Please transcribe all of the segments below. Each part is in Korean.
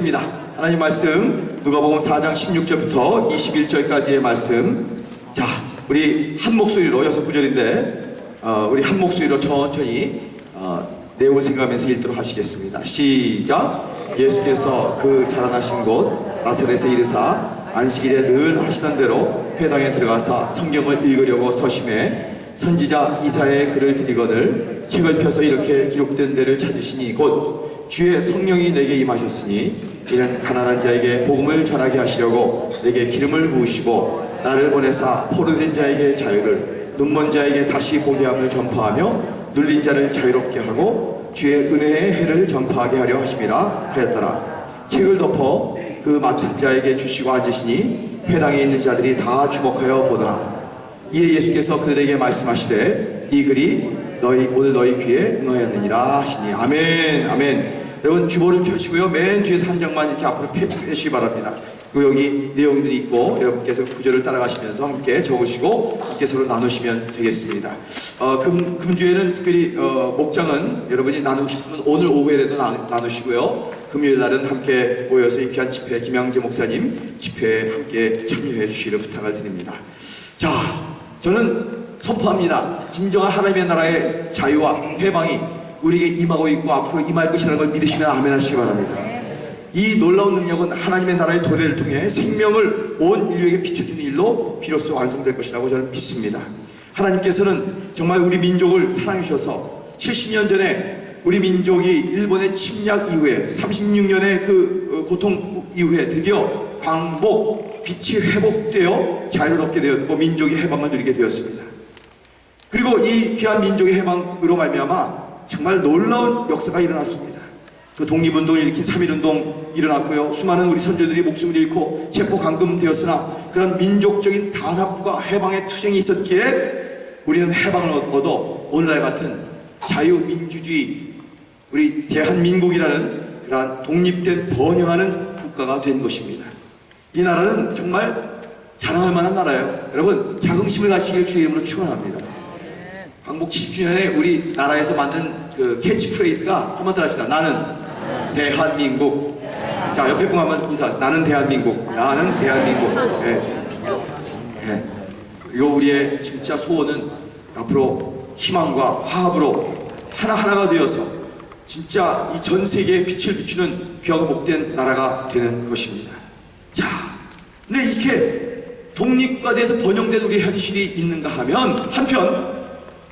하겠습니다. 하나님 말씀 누가복음 4장 16절부터 21절까지의 말씀. 자, 우리 한 목소리로 6구절인데 우리 한 목소리로 천천히 내용을 생각하면서 읽도록 하시겠습니다. 시작. 예수께서 그 자라나신 곳 나사렛에 이르사 안식일에 늘 하시던 대로 회당에 들어가사 성경을 읽으려고 서심해 선지자 이사야의 글을 드리거늘 책을 펴서 이렇게 기록된 데를 찾으시니 곧 주의 성령이 내게 임하셨으니 이는 가난한 자에게 복음을 전하게 하시려고 내게 기름을 부으시고 나를 보내사 포로된 자에게 자유를 눈먼 자에게 다시 보게 함을 전파하며 눌린 자를 자유롭게 하고 주의 은혜의 해를 전파하게 하려 하심이라 하였더라. 책을 덮어 그 맡은 자에게 주시고 앉으시니 회당에 있는 자들이 다 주목하여 보더라. 이에 예수께서 그들에게 말씀하시되 이 글이 오늘 너희 귀에 응하였느니라 하시니. 아멘. 아멘. 여러분 주보를 펴시고요, 맨 뒤에서 한 장만 이렇게 앞으로 펴시기 바랍니다. 그리고 여기 내용들이 있고 여러분께서 구절을 따라가시면서 함께 적으시고 함께 서로 나누시면 되겠습니다. 금주에는 특별히 목장은 여러분이 나누고 싶으면 오늘 오후에라도 나누시고요, 금요일 날은 함께 모여서 이 귀한 집회, 김양재 목사님 집회에 함께 참여해 주시기를 부탁을 드립니다. 자, 저는 선포합니다. 진정한 하나님의 나라의 자유와 해방이 우리에게 임하고 있고 앞으로 임할 것이라는 걸 믿으시면 아멘 하시기 바랍니다. 이 놀라운 능력은 하나님의 나라의 도래를 통해 생명을 온 인류에게 비춰주는 일로 비로소 완성될 것이라고 저는 믿습니다. 하나님께서는 정말 우리 민족을 사랑해 주셔서 70년 전에 우리 민족이 일본의 침략 이후에 36년의 그 고통 이후에 드디어 광복, 빛이 회복되어 자유를 얻게 되었고 민족이 해방을 누리게 되었습니다. 그리고 이 귀한 민족의 해방으로 말미암아 정말 놀라운 역사가 일어났습니다. 그 독립운동을 일으킨 3.1운동 일어났고요, 수많은 우리 선조들이 목숨을 잃고 체포 감금되었으나 그런 민족적인 단합과 해방의 투쟁이 있었기에 우리는 해방을 얻어 오늘날 같은 자유민주주의, 우리 대한민국이라는 그러한 독립된 번영하는 국가가 된 것입니다. 이 나라는 정말 자랑할 만한 나라예요. 여러분 자긍심을 가지시길 주의 이름으로 축원합니다. 광복 70주년에 우리 나라에서 만든 그 캐치프레이즈가 한번 더 합시다. 나는 대한민국. 자, 옆에 분 한번 인사하세요. 나는 대한민국. 나는 대한민국. 네. 그리고 우리의 진짜 소원은 앞으로 희망과 화합으로 하나하나가 되어서 진짜 이 전 세계에 빛을 비추는 귀하고 복된 나라가 되는 것입니다. 자, 근데 이렇게 독립국가대에서 번영된 우리 현실이 있는가 하면 한편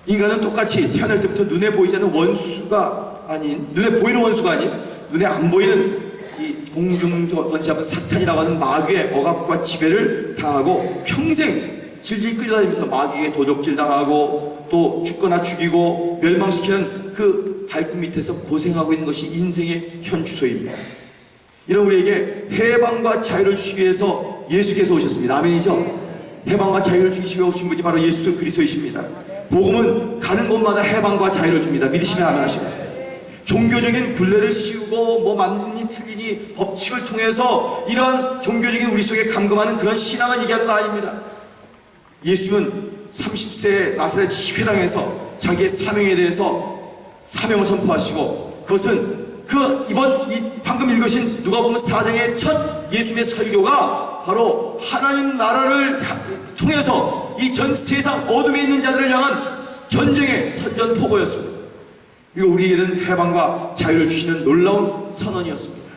인간은 똑같이 태어날 때부터 눈에 보이지 않는 원수가 아닌, 눈에 보이는 원수가 아닌 눈에 안 보이는 이 공중번시하는 사탄이라고 하는 마귀의 억압과 지배를 당하고 평생 질질 끌려다니면서 마귀에게 도적질 당하고 또 죽거나 죽이고 멸망시키는 그 발끝 밑에서 고생하고 있는 것이 인생의 현 주소입니다. 이런 우리에게 해방과 자유를 주시기 위해서 예수께서 오셨습니다. 아멘이죠? 해방과 자유를 주시기 위해 오신 분이 바로 예수 그리스도이십니다. 복음은 가는 곳마다 해방과 자유를 줍니다. 믿으시면 아멘 하십니다. 종교적인 굴레를 씌우고 뭐 맞니 틀리니 법칙을 통해서 이런 종교적인 우리 속에 감금하는 그런 신앙을 얘기하는 거 아닙니다. 예수는 30세 나사렛 회당에서 자기의 사명에 대해서 사명을 선포하시고, 그것은 방금 읽으신 누가복음 4장의 첫 예수의 설교가 바로 하나님 나라를 통해서 이 전 세상 어둠에 있는 자들을 향한 전쟁의 선전포고였습니다. 그리고 우리에게는 해방과 자유를 주시는 놀라운 선언이었습니다.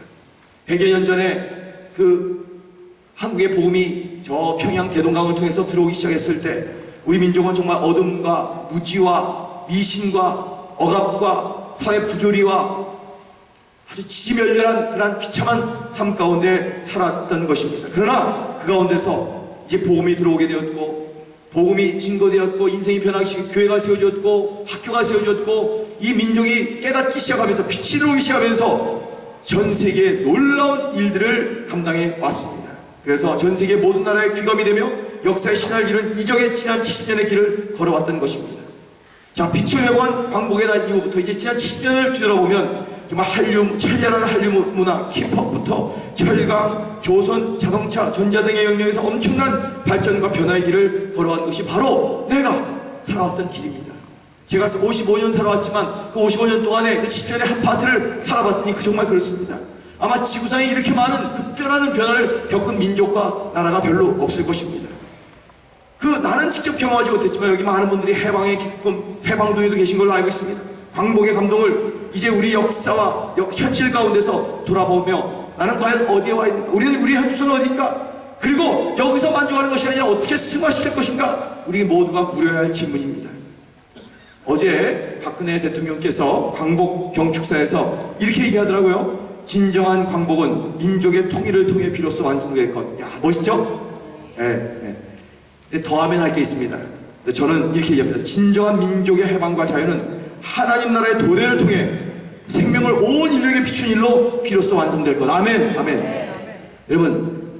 100여 년 전에 그 한국의 복음이 저 평양 대동강을 통해서 들어오기 시작했을 때 우리 민족은 정말 어둠과 무지와 미신과 억압과 사회 부조리와 아주 지지멸렬한 그런 비참한 삶 가운데 살았던 것입니다. 그러나 그 가운데서 이제 복음이 들어오게 되었고, 복음이 증거되었고, 인생이 변하기 시작, 교회가 세워졌고, 학교가 세워졌고, 이 민족이 깨닫기 시작하면서 빛이 들어오기 시작하면서 전 세계의 놀라운 일들을 감당해 왔습니다. 그래서 전 세계 모든 나라의 귀감이 되며 역사의 신화를 이룬 이적의 지난 70년의 길을 걸어왔던 것입니다. 자, 빛을 회복한 광복의 날 이후부터 이제 지난 70년을 뒤돌아보면 정말 찬란한 한류 문화, 힙합부터 철강, 조선, 자동차, 전자 등의 영역에서 엄청난 발전과 변화의 길을 걸어간 것이 바로 내가 살아왔던 길입니다. 제가 55년 살아왔지만 그 55년 동안에 그 70년의 한 파트를 살아봤더니 정말 그렇습니다. 아마 지구상에 이렇게 많은 급변하는 변화를 겪은 민족과 나라가 별로 없을 것입니다. 나는 직접 경험하지 못했지만 여기 많은 분들이 해방의 기쁨, 해방도에도 계신 걸로 알고 있습니다. 광복의 감동을 이제 우리 역사와 현실 가운데서 돌아보며 나는 과연 어디에 와 있는가? 우리 한주소는 어디인가? 그리고 여기서 만족하는 것이 아니라 어떻게 승화시킬 것인가? 우리 모두가 물어야 할 질문입니다. 어제 박근혜 대통령께서 광복 경축사에서 이렇게 얘기하더라고요. 진정한 광복은 민족의 통일을 통해 비로소 완성될 것. 야, 멋있죠? 네. 더하면 할 게 있습니다. 저는 이렇게 얘기합니다. 진정한 민족의 해방과 자유는 하나님 나라의 도래를 통해 생명을 온 인류에게 비춘 일로 비로소 완성될 것. 아멘. 아멘. 여러분,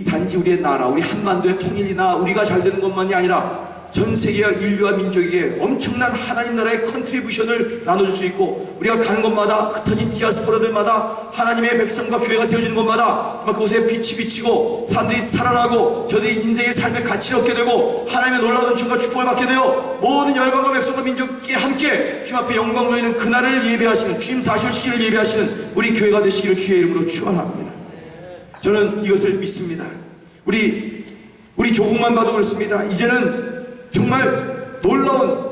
단지 우리의 나라, 우리 한반도의 통일이나 우리가 잘 되는 것만이 아니라 전 세계와 인류와 민족에게 엄청난 하나님 나라의 컨트리뷰션을 나눠줄 수 있고, 우리가 가는 곳마다 흩어진 디아스포라들마다 하나님의 백성과 교회가 세워지는 곳마다 그곳에 빛이 비치고 사람들이 살아나고 저들이 인생의 삶의 가치를 얻게 되고 하나님의 놀라운 은총과 축복을 받게 되어 모든 열방과 백성과 민족이 함께 주님 앞에 영광 돌리는 그날을 예배하시는, 주님 다시 오시기를 예배하시는 우리 교회가 되시기를 주의 이름으로 축원합니다. 저는 이것을 믿습니다. 우리 조국만 봐도 그렇습니다. 이제는 정말 놀라운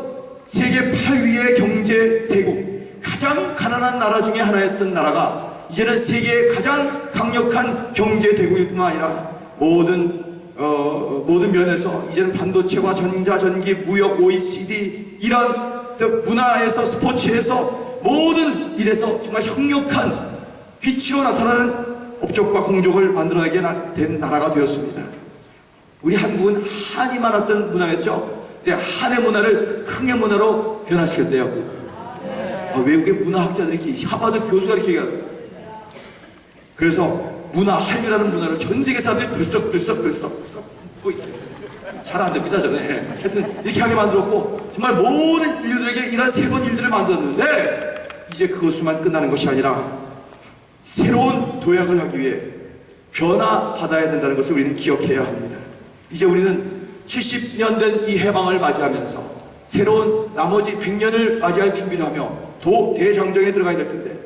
세계 8위의 경제 대국, 가장 가난한 나라 중에 하나였던 나라가 이제는 세계의 가장 강력한 경제 대국일 뿐만 아니라 모든 면에서 이제는 반도체와 전자전기, 무역, OECD, 이런 문화에서, 스포츠에서 모든 일에서 정말 형력한 빛으로 나타나는 업적과 공적을 만들어내게 된 나라가 되었습니다. 우리 한국은 한이 많았던 문화였죠. 근데 한의 문화를 흥의 문화로 변화시켰대요. 외국의 문화학자들이 이렇게, 하버드 교수가 이렇게 얘기하고, 그래서 한류라는 문화를 전 세계 사람들이 들썩 잘 안 됩니다, 저는. 하여튼 이렇게 하게 만들었고, 정말 모든 인류들에게 이런 새로운 일들을 만들었는데, 이제 그것만 끝나는 것이 아니라 새로운 도약을 하기 위해 변화받아야 된다는 것을 우리는 기억해야 합니다. 이제 우리는 70년 된 이 해방을 맞이하면서 새로운 나머지 100년을 맞이할 준비를 하며 대장정에 들어가야 될 텐데,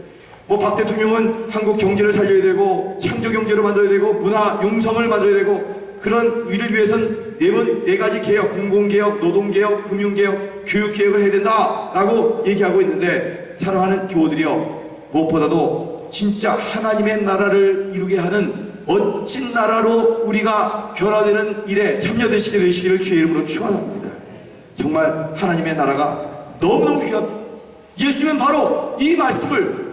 박 대통령은 한국 경제를 살려야 되고 창조 경제로 만들어야 되고 문화 융성을 만들어야 되고, 그런 일을 위해서는 네 가지 개혁, 공공개혁, 노동개혁, 금융개혁, 교육개혁을 해야 된다라고 얘기하고 있는데, 사랑하는 교우들이여, 무엇보다도 진짜 하나님의 나라를 이루게 하는 멋진 나라로 우리가 변화되는 일에 참여되시기를 주의 이름으로 축원합니다. 정말 하나님의 나라가 너무너무 귀합니다. 예수님은 바로 이 말씀을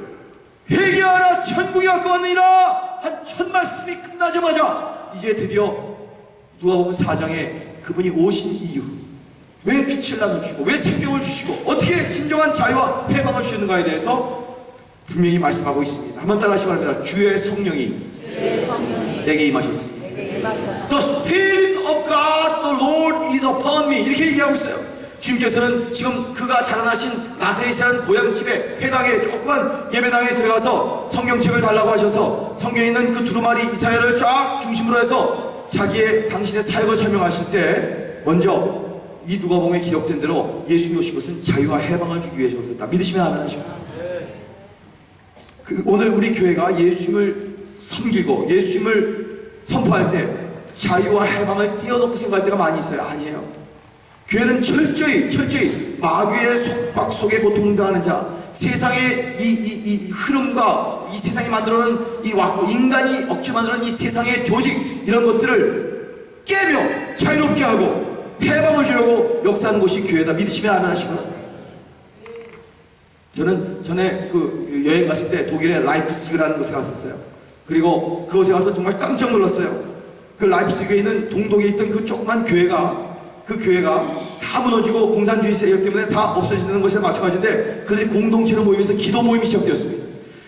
회개하라 천국이 가까웠느니라 한 첫 말씀이 끝나자마자 이제 드디어 누가복음 4장에 그분이 오신 이유, 왜 빛을 나눠주시고 왜 생명을 주시고 어떻게 진정한 자유와 해방을 주시는가에 대해서 분명히 말씀하고 있습니다. 한번 따라하시기 바랍니다. 주의 성령이 내게 임하셨습니다. The Spirit of God, the Lord is upon me. 이렇게 얘기하고 있어요. 주님께서는 지금 그가 자라나신 나사렛이라는 고향집에 회당에 조그만 예배당에 들어가서 성경책을 달라고 하셔서 성경에 있는 그 두루마리 이사야를 쫙 중심으로 해서 당신의 사역을 설명하실 때 먼저 이 누가복음에 기록된 대로 예수님이 오신 것은 자유와 해방을 주기 위해서 오셨다. 믿으시면 아멘 하시고, 오늘 우리 교회가 예수님을 섬기고 예수님을 선포할 때 자유와 해방을 띄워놓고 생각할 때가 많이 있어요. 아니에요. 교회는 철저히 마귀의 속박 속에 고통당하는 자, 세상의 이 흐름과 이 세상이 만들어놓은 인간이 억지 만들어놓은 이 세상의 조직, 이런 것들을 깨며 자유롭게 하고 해방을 주려고 역사하는 곳이 교회다. 믿으시면 아멘 하시거나. 저는 전에 여행 갔을 때 독일의 라이프치히라는 곳에 갔었어요. 그리고 그곳에 가서 정말 깜짝 놀랐어요. 그 라이프치히에 있는 동독에 있던 그 조그만 교회가 다 무너지고 공산주의 세력 때문에 다 없어지는 것에 마찬가지인데, 그들이 공동체로 모이면서 기도 모임이 시작되었습니다.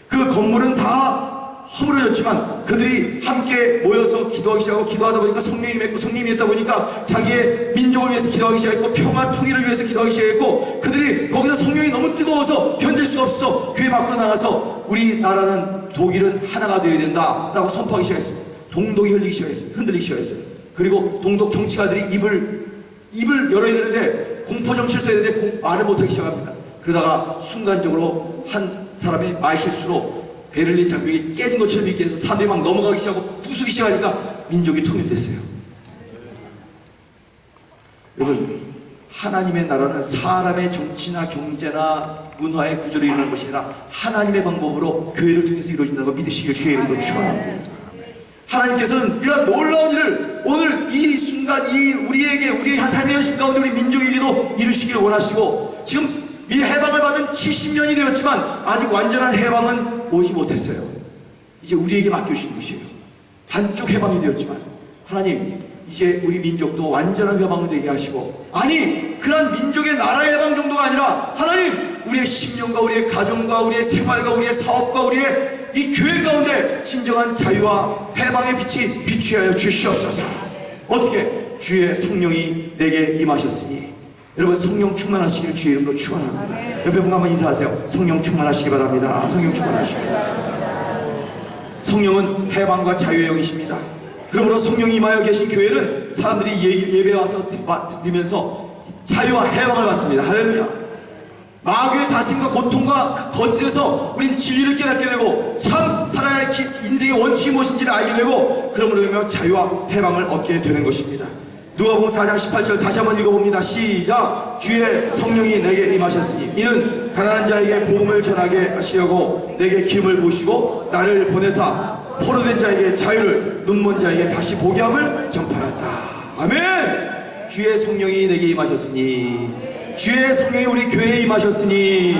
그 건물은 다 허물어졌지만 그들이 함께 모여서 기도하기 시작하고, 기도하다 보니까 성령이 임했고, 성령이 임했다 보니까 자기의 민족을 위해서 기도하기 시작했고, 평화 통일을 위해서 기도하기 시작했고, 그들이 거기서 성령이 너무 뜨거워서 견딜 수가 없어 교회 밖으로 나가서 우리나라는 독일은 하나가 되어야 된다 라고 선포하기 시작했습니다. 동독이 흔들리기 시작했어요. 그리고 동독 정치가들이 입을 열어야 되는데 공포 정치를 써야 되는데 말을 못하기 시작합니다. 그러다가 순간적으로 한 사람의 말실수로 베를린 장벽이 깨진 것처럼 이렇게 해서 사람들이 막 넘어가기 시작하고 부수기 시작하니까 민족이 통일됐어요. 여러분, 하나님의 나라는 사람의 정치나 경제나 문화의 구조로 일어나는 것이 아니라 하나님의 방법으로 교회를 통해서 이루어진다는 걸 믿으시길 주의 이름으로 축원합니다. 하나님께서는 이러한 놀라운 일을 오늘 이 순간 우리의 한 삶의 현실 가운데 우리 민족에게도 이루시기를 원하시고, 지금 이 해방을 받은 70년이 되었지만 아직 완전한 해방은 오지 못했어요. 이제 우리에게 맡겨주신 것이에요. 반쪽 해방이 되었지만 하나님, 이제 우리 민족도 완전한 해방을 되게 하시고, 아니 그런 민족의 나라 해방 정도가 아니라 하나님, 우리의 심령과 우리의 가정과 우리의 생활과 우리의 사업과 우리의 이 교회 가운데 진정한 자유와 해방의 빛이 비추하여 주시옵소서. 어떻게? 주의 성령이 내게 임하셨으니. 여러분, 성령 충만하시기를 주의 이름으로 축원합니다. 옆에 분과 한번 인사하세요. 성령 충만하시기 바랍니다. 성령 충만하십니다. 성령은 해방과 자유의 영이십니다. 그러므로 성령이 임하여 계신 교회는 사람들이 예배 와서 들으면서 자유와 해방을 받습니다. 할렐루야. 마귀의 다짐과 고통과 거짓에서 우린 진리를 깨닫게 되고 참 살아야 할 인생의 원칙이 무엇인지를 알게 되고, 그러므로 인하여 자유와 해방을 얻게 되는 것입니다. 누가복음 4장 18절 다시 한번 읽어봅니다. 시작. 주의 성령이 내게 임하셨으니 이는 가난한 자에게 복음을 전하게 하시려고 내게 기름을 부으시고 나를 보내사 포로된 자에게 자유를, 눈먼 자에게 다시 보게 함을 전파하였다. 아멘. 주의 성령이 내게 임하셨으니, 주의 성령이 우리 교회에 임하셨으니,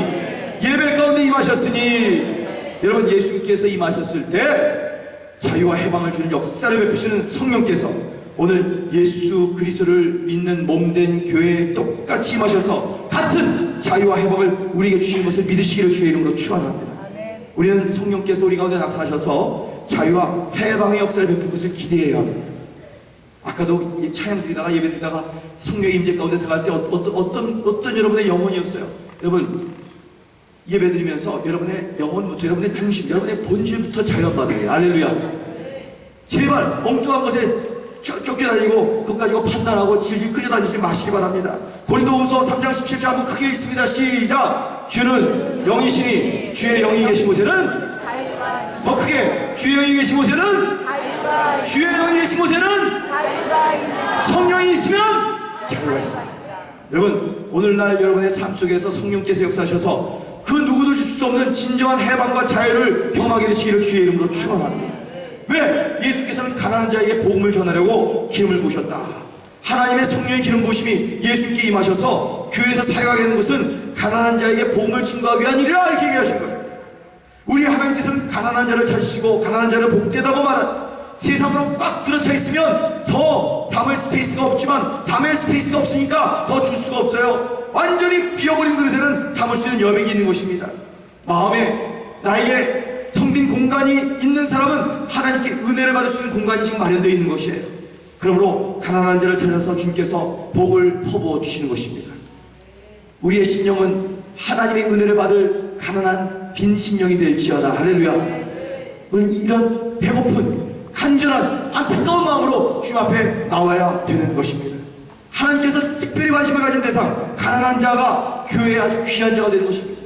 예배 가운데 임하셨으니, 여러분, 예수님께서 임하셨을 때 자유와 해방을 주는 역사를 베푸시는 성령께서 오늘 예수 그리스도를 믿는 몸된 교회에 똑같이 임하셔서 같은 자유와 해방을 우리에게 주시는 것을 믿으시기를 주의 이름으로 축원합니다. 우리는 성령께서 우리 가운데 나타나셔서 자유와 해방의 역사를 베풀 것을 기대해야 합니다. 아까도 찬양 드리다가 예배 드리다가 성령의 임재 가운데 들어갈 때 어떤 여러분의 영혼이었어요? 여러분, 예배 드리면서 여러분의 영혼부터, 여러분의 중심, 여러분의 본질부터 자유받아요. 할렐루야. 제발 엉뚱한 것에 쫓겨다니고 그것 가지고 판단하고 질질 끌려다니지 마시기 바랍니다. 고린도후서 3장 17절 한번 크게 읽습니다. 시작. 주는 영이시니 주의 영이 계신 곳에는, 더 크게, 주의 영이 계신 곳에는, 주의 영이 계신 곳에는 성령이 있으면 자유가 있습니다. 여러분, 오늘날 여러분의 삶 속에서 성령께서 역사하셔서 그 누구도 줄 수 없는 진정한 해방과 자유를 경험하게 되시기를 주의 이름으로 축원합니다. 왜? 예수께서는 가난한 자에게 복음을 전하려고 기름을 부으셨다. 하나님의 성령의 기름 부으심이 예수께 임하셔서 교회에서 사역하게 되는 것은 가난한 자에게 복음을 증거하기 위한 일이라, 이렇게 얘기하신 거예요. 우리 하나님께서는 가난한 자를 찾으시고 가난한 자를 복되다고 말한, 세상으로 꽉 들어차 있으면 더 담을 스페이스가 없지만 담을 스페이스가 없으니까 더 줄 수가 없어요. 완전히 비어버린 그릇에는 담을 수 있는 여백이 있는 것입니다. 마음에 나에게 텅 빈 공간이 있는 사람은 하나님께 은혜를 받을 수 있는 공간이 지금 마련되어 있는 것이에요. 그러므로 가난한 자를 찾아서 주님께서 복을 퍼부어 주시는 것입니다. 우리의 심령은 하나님의 은혜를 받을 가난한 빈 심령이 될지어다. 할렐루야. 이런 배고픈 간절한 안타까운 마음으로 주님 앞에 나와야 되는 것입니다. 하나님께서 특별히 관심을 가진 대상, 가난한 자가 교회에 아주 귀한 자가 되는 것입니다.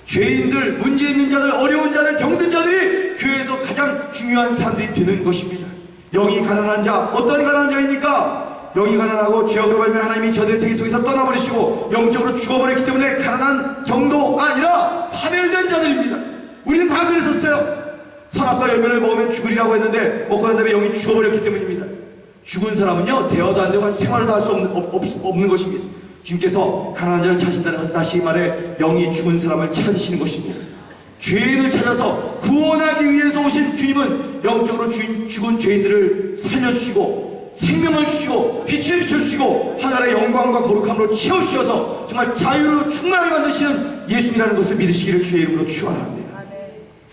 죄인들, 문제 있는 자들, 어려운 자들, 병든 자들이 교회에서 가장 중요한 사람들이 되는 것입니다. 영이 가난한 자, 어떤 가난한 자입니까? 영이 가난하고 죄악으로 말미암아 하나님이 저들의 생애 속에서 떠나버리시고 영적으로 죽어버렸기 때문에 가난한 정도가 아니라 파멸된 자들입니다. 우리는 다 그랬었어요. 선악과 열매를 먹으면 죽으리라고 했는데 먹고 난 다음에 영이 죽어버렸기 때문입니다. 죽은 사람은요, 대화도 안 되고 생활도 할 수 없는 것입니다. 주님께서 가난한 자를 찾으신다는 것은 다시 말해 영이 죽은 사람을 찾으시는 것입니다. 죄인을 찾아서 구원하기 위해서 오신 주님은 영적으로 죽은 죄인들을 살려주시고 생명을 주시고 빛을 비춰주시고 하나님의 영광과 거룩함으로 채워주셔서 정말 자유로 충만하게 만드시는 예수님이라는 것을 믿으시기를 주의 이름으로 축원합니다.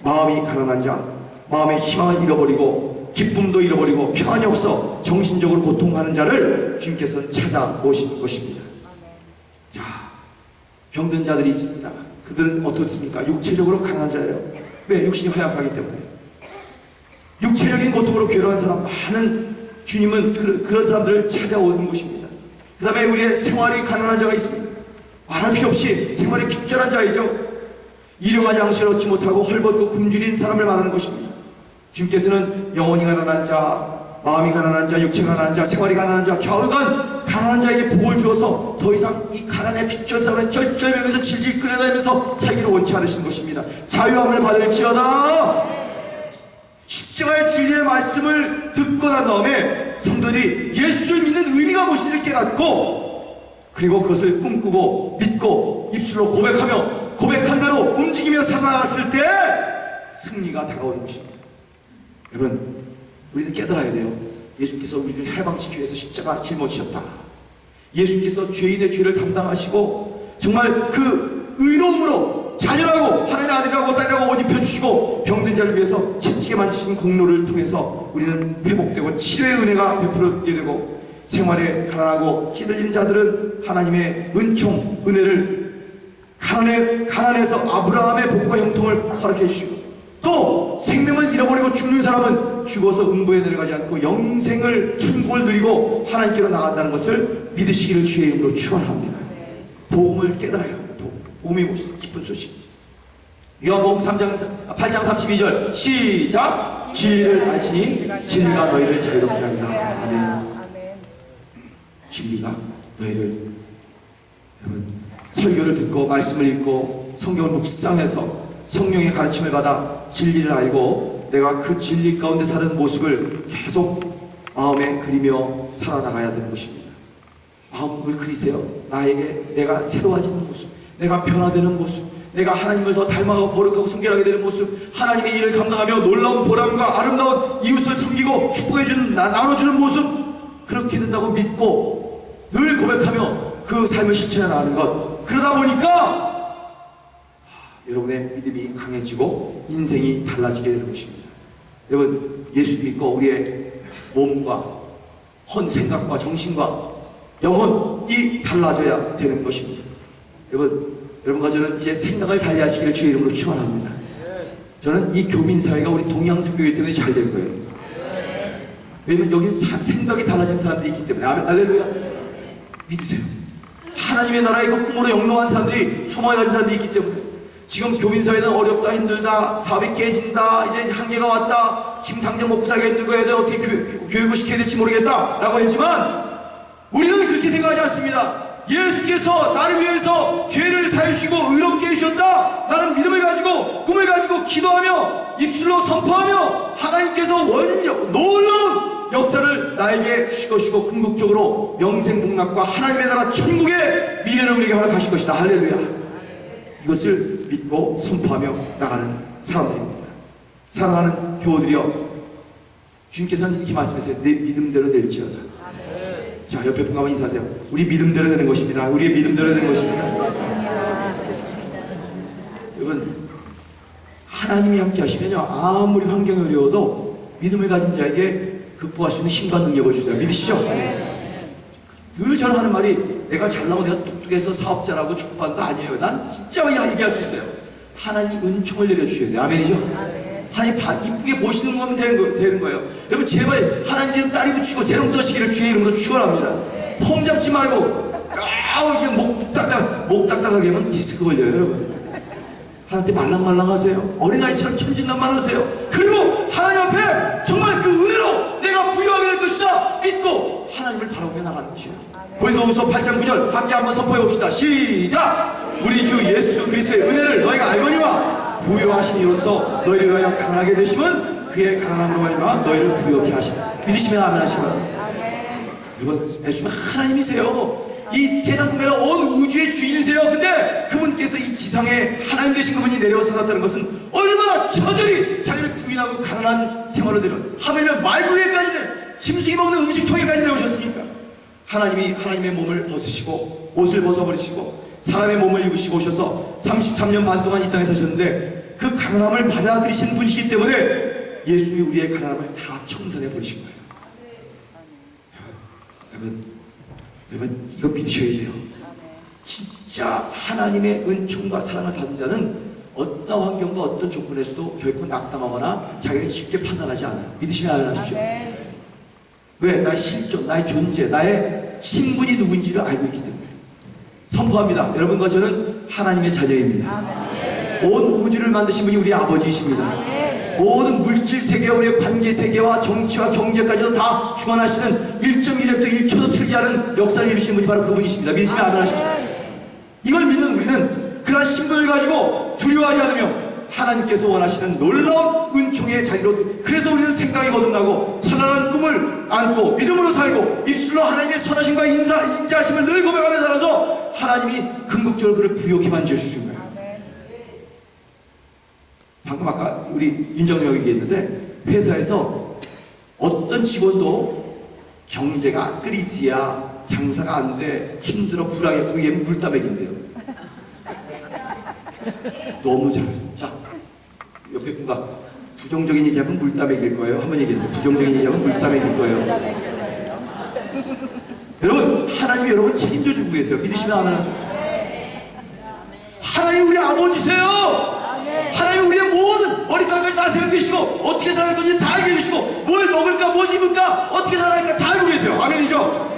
마음이 가난한 자, 마음의 희망을 잃어버리고 기쁨도 잃어버리고 평안이 없어 정신적으로 고통하는 자를 주님께서는 찾아오신 것입니다. 자, 병든 자들이 있습니다. 그들은 어떻습니까? 육체적으로 가난한 자예요. 왜? 육신이 허약하기 때문에. 육체적인 고통으로 괴로운 사람 많은 주님은 그런 사람들을 찾아오는 것입니다. 그 다음에 우리의 생활이 가난한 자가 있습니다. 말할 필요 없이 생활이 깊절한 자이죠. 일용할 양식을 얻지 못하고 헐벗고 굶주린 사람을 말하는 것입니다. 주님께서는 영혼이 가난한 자, 마음이 가난한 자, 육체가 가난한 자, 생활이 가난한 자, 좌우간 가난한 자에게 복을 주어서 더 이상 이 가난에 핍절사는 쩔쩔매면서 질질 끌려다니면서 살기를 원치 않으신 것입니다. 자유함을 받을지어다. 십자가의 진리의 말씀을 듣고 난 다음에 성도들이 예수를 믿는 의미가 무엇인지를 깨닫고, 그리고 그것을 꿈꾸고 믿고 입술로 고백하며 고백한 대로 움직이며 살아나갔을 때 승리가 다가오는 것입니다. 여러분, 우리는 깨달아야 돼요. 예수께서 우리를 해방시키기 위해서 십자가 짊어지셨다. 예수께서 죄인의 죄를 담당하시고 정말 그 의로움으로 자녀라고 하나님의 아들이라고 딸이라고 옷 입혀주시고 병든 자를 위해서 채찍에 만지신 공로를 통해서 우리는 회복되고 치료의 은혜가 베풀어지게 되고, 생활에 가난하고 찌들린 자들은 하나님의 은총, 은혜를 가난해서 아브라함의 복과 형통을 허락해 주시고, 또 생명을 잃어버리고 죽는 사람은 죽어서 음부에 내려가지 않고 영생을 천국을 누리고 하나님께로 나간다는 것을 믿으시기를 주의 이름으로 축원합니다. 복음을 깨달아야 합니다. 복음이 무슨 기쁜 소식. 요한복음 8장 32절 시작. 진리를 알지니 진리가 너희를 자유롭게 하리라. 아멘. 진리가 너희를, 여러분, 설교를 듣고 말씀을 읽고 성경을 묵상해서 성령의 가르침을 받아 진리를 알고 내가 그 진리 가운데 사는 모습을 계속 마음에 그리며 살아나가야 되는 것입니다. 마음을 그리세요. 나에게 내가 새로워지는 모습, 내가 변화되는 모습, 내가 하나님을 더 닮아가고 거룩하고 성결하게 되는 모습, 하나님의 일을 감당하며 놀라운 보람과 아름다운 이웃을 섬기고 축복해주는, 나눠주는 모습, 그렇게 된다고 믿고 늘 고백하며 그 삶을 실천해 나가는 것. 그러다 보니까 여러분의 믿음이 강해지고 인생이 달라지게 되는 것입니다. 여러분, 예수 믿고 우리의 몸과 헌 생각과 정신과 영혼이 달라져야 되는 것입니다. 여러분과 저는 이제 생각을 달리하시기를 주의 이름으로 축원합니다. 저는 이 교민사회가 우리 동양성교회 때문에 잘 될 거예요. 왜냐면 여기 생각이 달라진 사람들이 있기 때문에. 아멘, 할렐루야. 믿으세요. 하나님의 나라에 그 꿈으로 영롱한 사람들이, 소망을 가진 사람들이 있기 때문에. 지금 교민사회는 어렵다, 힘들다, 사업이 깨진다, 이제 한계가 왔다, 지금 당장 먹고 살기가 힘들고 애들 어떻게 교육을 시켜야 될지 모르겠다 라고 했지만, 우리는 그렇게 생각하지 않습니다. 예수께서 나를 위해서 죄를 사주시고 의롭게 해주셨다. 나는 믿음을 가지고 꿈을 가지고 기도하며 입술로 선포하며 하나님께서 놀라운 역사를 나에게 주실 것이고 궁극적으로 영생복락과 하나님의 나라 천국의 미래를 우리에게 허락하실 것이다. 할렐루야. 이것을 믿고 선포하며 나가는 사람들입니다. 사랑하는 교우들이여, 주님께서는 이렇게 말씀하세요. 내 믿음대로 될지어다. 자, 옆에 분과 한번 인사하세요. 우리 믿음대로 되는 것입니다. 우리의 믿음대로 되는 것입니다. 여러분, 하나님이 함께 하시면요, 아무리 환경이 어려워도 믿음을 가진 자에게 극복할 수 있는 힘과 능력을 주세요. 믿으시죠? 늘 저는 하는 말이, 내가 잘나고 내가 똑똑해서 사업자라고 축복받는 거 아니에요. 난 진짜 얘기할 수 있어요. 하나님 은총을 내려주셔야 돼요. 아멘이죠? 하나님 이쁘게 보시는 거면 되는 거예요. 여러분, 제발 하나님 이름 딸이 붙이고 재롱 떠시기를 주의 이름으로 축원합니다. 폼 잡지 말고 이게 목 딱딱하게 하면 디스크 걸려요. 여러분, 하나님께 말랑말랑하세요. 어린아이처럼 천진난만하세요. 그리고 하나님 앞에 정말 그 은혜로 내가 부유하게 될 것이다 믿고 하나님을 바라보며 나가는 것이에요. 고린도후서 8장 9절 함께 한번 선포해 봅시다. 시작. 우리 주 예수 그리스도의 은혜를 너희가 알거니와 부유하신 이로써 너희를 위하여 가난하게 되심은 그의 가난함으로 말미암아 너희를 부유하게 하시라. 믿으시면 아멘 하시기 바랍니다. 여러분, 예수님은 하나님이세요. 이 세상 분배가 온 우주의 주인이세요. 근데 그분께서 이 지상에 하나님 되신 그분이 내려와 살았다는 것은 얼마나 처절히 자기를 부인하고 가난한 생활을 내려, 하물며 말구에까지는 짐승이 먹는 음식통에까지 내오셨습니까? 하나님이 하나님의 몸을 벗으시고 옷을 벗어버리시고 사람의 몸을 입으시고 오셔서 33년 반 동안 이 땅에 사셨는데 그 가난함을 받아들이신 분이시기 때문에 예수님이 우리의 가난함을 다 청산해 버리신 거예요. 여러분, 이거 믿으셔야 돼요. 진짜 하나님의 은총과 사랑을 받은 자는 어떤 환경과 어떤 조건에서도 결코 낙담하거나 자기를 쉽게 판단하지 않아요. 믿으시면 아멘 하십시오. 왜? 나의 실존, 나의 존재, 나의 신분이 누구인지를 알고 있기 때문에. 선포합니다. 여러분과 저는 하나님의 자녀입니다. 온 우주를 만드신 분이 우리 아버지이십니다. 모든 물질 세계와 우리의 관계 세계와 정치와 경제까지도 다 주관하시는 1.1획도 1초도 틀지 않은 역사를 이루시는 분이 바로 그분이십니다. 믿으시면 아멘 하십시오. 이걸 믿는 우리는 그런 신분을 가지고 두려워하지 않으며 하나님께서 원하시는 놀라운 은총의 자리로, 그래서 우리는 생각이 거듭나고 찬란한 꿈을 안고 믿음으로 살고 입술로 하나님의 선하심과 인자하심을 늘 고백하며 살아서 하나님이 궁극적으로 그를 부욕해만 주시는 거예요. 방금 아까 우리 윤정영 얘기했는데, 회사에서 어떤 직원도 경제가 끓이지야 장사가 안 돼, 힘들어, 불안해, 그게 물담액인데요. 너무 잘하죠. 자, 옆에 분과 부정적인 얘기하면 물담액일 거예요. 한번 얘기해주세요. 부정적인 얘기하면 물담액일 거예요. 여러분, 하나님이 여러분 책임져 주고 계세요. 믿으시면 아멘 하죠. 하나님 우리 아버지세요. 하나님 우리의 모든 머리카락까지 다 세워 계시고 어떻게 살아갈 건지 다 알게 해주시고 뭘 먹을까 무엇 입을까 어떻게 살아갈까 다 알고 계세요. 아멘이죠.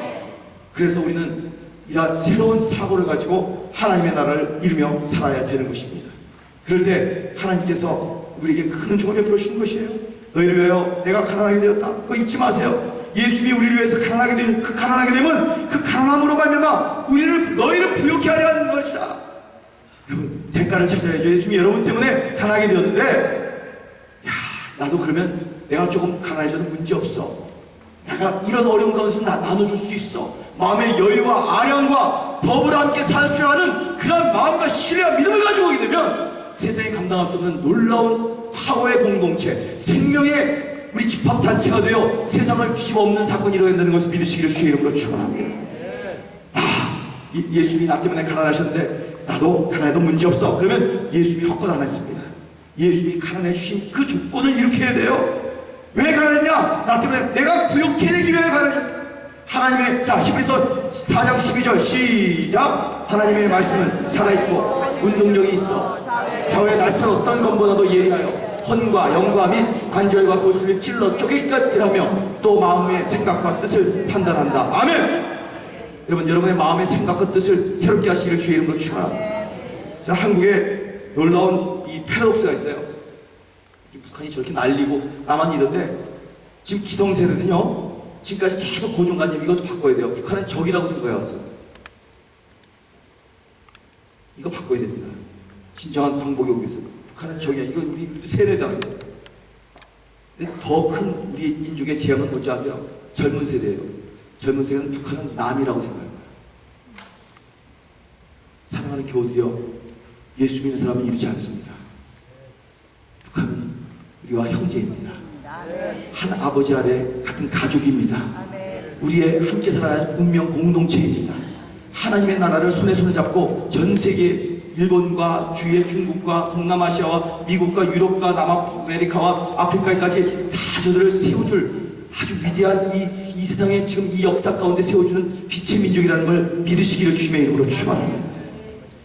그래서 우리는 이러한 새로운 사고를 가지고 하나님의 나라를 이루며 살아야 되는 것입니다. 그럴 때 하나님께서 우리에게 큰 은총을 베풀어 주시는 것이에요. 너희를 위하여 내가 가난하게 되었다. 그거 잊지 마세요. 예수님이 우리를 위해서 가난하게 되면 그 가난함으로 말미암아 너희를 부욕케 하려 하는 것이다. 여러분, 대가를 찾아야죠. 예수님이 여러분 때문에 가난하게 되었는데, 야, 나도 그러면 내가 조금 가난해져도 문제없어. 내가 이런 어려운 가운데서 나눠줄 수 있어. 마음의 여유와 아량과 더불어 함께 살 줄 아는 그런 마음과 신뢰와 믿음을 가지고 오게 되면 세상에 감당할 수 없는 놀라운 파워의 공동체, 생명의 우리 집합단체가 되어 세상을 뒤집어 엎는 사건이 일어난다는 것을 믿으시기를 주의 이름으로 축원합니다. 예수님이 나 때문에 가난하셨는데 나도 가난해도 문제없어. 그러면 예수님이 헛것 안 했습니다. 예수님이 가난해 주신 그 조건을 이렇게 해야 돼요. 왜 가난했냐? 나 때문에 내가 부욕해 내기 위해 가난했다. 하나님의, 자, 히브리서 4장 12절 시작. 하나님의 말씀은 살아있고 운동력이 있어 좌우의 날선 어떤 것보다도 예리하여 혼과 영과 및 관절과 골수를 찔러 쪼갤 것 하며 또 마음의 생각과 뜻을 판단한다. 아멘. 여러분, 여러분의 마음의 생각과 뜻을 새롭게 하시기를 주의 이름으로 축원합니다. 자, 한국에 놀라운 이 패러독스가 있어요. 북한이 저렇게 날리고 남한이 이런데 지금 기성세대는요, 지금까지 계속 고정관념 이것도 바꿔야 돼요. 북한은 적이라고 생각해왔어요. 이거 바꿔야 됩니다. 진정한 광복이 오기 위해서. 북한은 적이야. 이거 우리 세뇌당했어요. 근데 더 큰 우리 민족의 재앙은 뭔지 아세요? 젊은 세대예요. 젊은 세대는 북한은 남이라고 생각해요. 사랑하는 교우들이여, 예수 믿는 사람은 이루지 않습니다. 북한은 우리와 형제입니다. 한 아버지 아래 같은 가족입니다. 우리의 함께 살아야 할 운명 공동체입니다. 하나님의 나라를 손에 손을 잡고 전 세계 일본과 주위의 중국과 동남아시아와 미국과 유럽과 남아메리카와 아프리카까지 다 저들을 세워줄 아주 위대한 이 세상에 지금 이 역사 가운데 세워주는 빛의 민족이라는 걸 믿으시기를 주님의 이름으로 축원합니다.